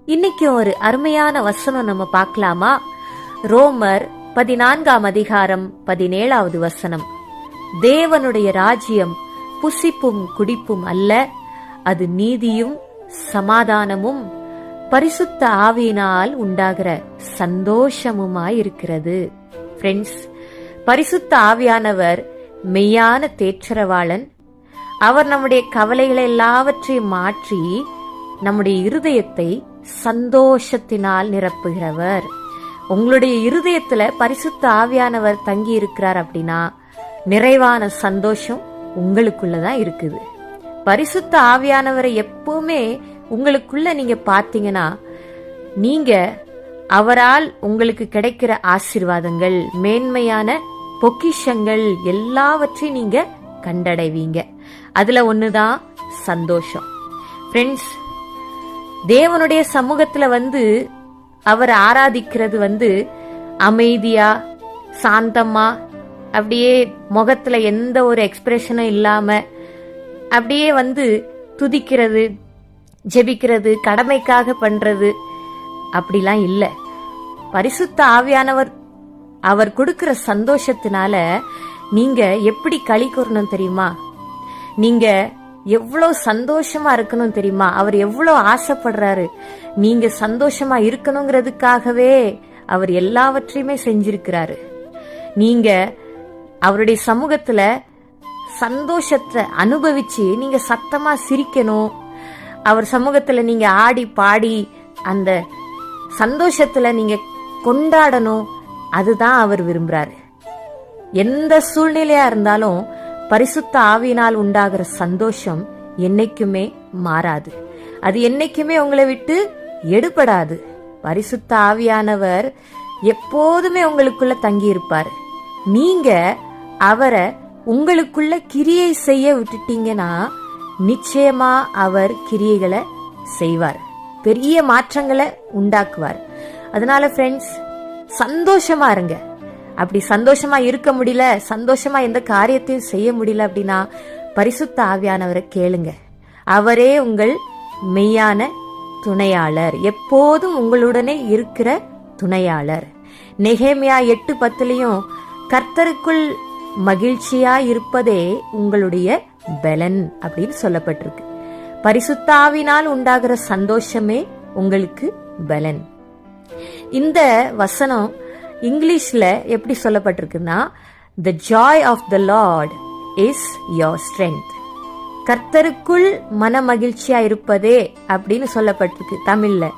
இன்னைக்கு ஒரு அருமையான வசனம் நம்ம பார்க்கலாமா? ரோமர் 14ஆம் அதிகாரம் 17வது வசனம். தேவனுடைய ராஜ்யம் புசிப்பும் குடிப்பும் அல்ல, அது நீதியும் சமாதானமும் பரிசுத்த ஆவியினால் உண்டாகிற சந்தோஷமுமாயிருக்கிறது. ஃப்ரெண்ட்ஸ், பரிசுத்த ஆவியானவர் மெய்யான தேற்றரவாளன். அவர் நம்முடைய கவலைகளை எல்லாவற்றையும் மாற்றி நம்முடைய இருதயத்தை சந்தோஷத்தினால் நிரப்புகிறவர். உங்களுடைய இருதயத்துல பரிசுத்த ஆவியானவர் தங்கி இருக்கிறார் அப்படின்னா நிறைவான சந்தோஷம் உங்களுக்குள்ளதான் இருக்குது. பரிசுத்த ஆவியானவரை எப்பவுமே உங்களுக்குள்ள நீங்க பாத்தீங்கன்னா, நீங்க அவரால் உங்களுக்கு கிடைக்கிற ஆசீர்வாதங்கள், மேன்மையான பொக்கிஷங்கள் எல்லாவற்றையும் நீங்க கண்டடைவீங்க. அதுல ஒண்ணுதான் சந்தோஷம். ஃப்ரெண்ட்ஸ், தேவனுடைய சமூகத்துல அவர் ஆராதிக்கிறது அமைதியா சாந்தமா, அப்படியே முகத்துல எந்த ஒரு எக்ஸ்பிரஷனும் இல்லாம அப்படியே துதிக்கிறது, ஜெபிக்கிறது, கடமைக்காக பண்றது அப்படிலாம் இல்ல. பரிசுத்த ஆவியானவர் அவர் கொடுக்கிற சந்தோஷத்தினால நீங்க எப்படி களி கூறணும் தெரியுமா? நீங்க எவ்வளவு சந்தோஷமா இருக்கணும் தெரியுமா? அவர் எவ்வளவு ஆசைப்படுறாரு நீங்க சந்தோஷமா இருக்கணுங்கிறதுக்காகவே அவர் எல்லாவற்றையுமே செஞ்சிருக்கிறாரு. நீங்க அவருடைய சமூகத்துல சந்தோஷத்தை அனுபவிச்சு நீங்க சத்தமா சிரிக்கணும். அவர் சமூகத்துல நீங்க ஆடி பாடி அந்த சந்தோஷத்துல நீங்க கொண்டாடணும். அதுதான் அவர் விரும்புறாரு. எந்த சூழ்நிலையா இருந்தாலும் பரிசுத்த ஆவியினால் உண்டாகிற சந்தோஷம் என்னைக்குமே மாறாது. அது என்னைக்குமே உங்களை விட்டு எடுபடாது. பரிசுத்த ஆவியானவர் எப்போதுமே உங்களுக்குள்ள தங்கி இருப்பார். நீங்க அவரை உங்களுக்குள்ள கிரியை செய்ய விட்டுட்டீங்கன்னா நிச்சயமா அவர் கிரியைகளை செய்வார், பெரிய மாற்றங்களை உண்டாக்குவார். அதனால ஃப்ரெண்ட்ஸ், சந்தோஷமா இருங்க. அப்படி சந்தோஷமா இருக்க முடியல, சந்தோஷமா எந்த காரியத்தையும் செய்ய முடியல அப்படின்னா பரிசுத்த ஆவியானவரை கேளுங்க. அவரே உங்கள் மெய்யான துணையாளர், எப்போதும் உங்களுடனே இருக்கிற துணையாளர். நெகேமியா 8:10 கர்த்தருக்குள் மகிழ்ச்சியா இருப்பதே உங்களுடைய பலன் அப்படின்னு சொல்லப்பட்டிருக்கு. பரிசுத்த ஆவியினால் உண்டாகிற சந்தோஷமே உங்களுக்கு பலன். இந்த வசனம் இங்கிலீஷ்ல எப்படி சொல்லப்பட்டிருக்குன்னா, the joy of the Lord is your strength. கர்த்தருக்குள் மன மகிழ்ச்சியா இருப்பதே அப்படின்னு சொல்லப்பட்டிருக்கு தமிழ்ல.